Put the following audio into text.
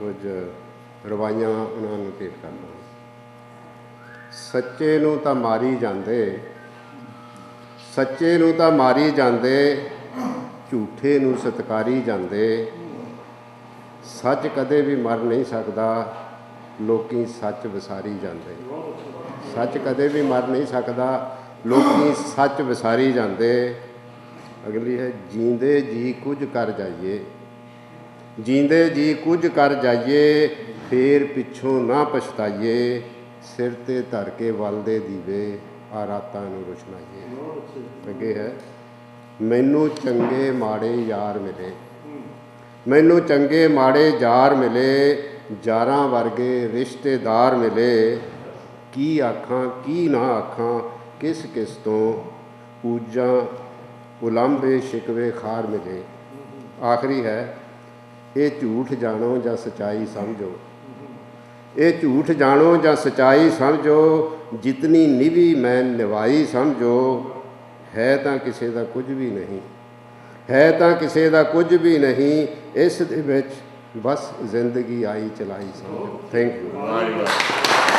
कुछ रवाइयां उन्होंने भेंट करना। सच्चे नूं तां मारी जांदे, सच्चे नूं तां मारी जांदे, झूठे नूं सत्कारी जांदे। सच कदे भी मर नहीं सकता, लोकी सच विसारी जांदे। सच कदे भी मर नहीं सकता, लोकी सच विसारी जांदे। अगली है, जींदे जी कुछ कर जाइए, जींदे जी कुछ कर जाइए, फिर पिछों ना पछताइए। सिर ते धर के वलदे दीवे, आ रातां नूं रुशनाइए। अगे है, मैनू चंगे माड़े यार मिले, मैनू चंगे माड़े यार मिले, यारां वर्गे रिश्तेदार मिले। की आखां की ना आखां, किस किस तो पूजां उलांभे शिकवे खार मिले। आखिरी है, ये झूठ जानो या सच्चाई समझो, ये झूठ जानो या सच्चाई समझो। जितनी निभी मैं निभाई समझो, है तां किसे दा कुछ भी नहीं, है तां किसे दा कुछ भी नहीं। इस दे विच बस जिंदगी आई चलाई समझो। Thank you.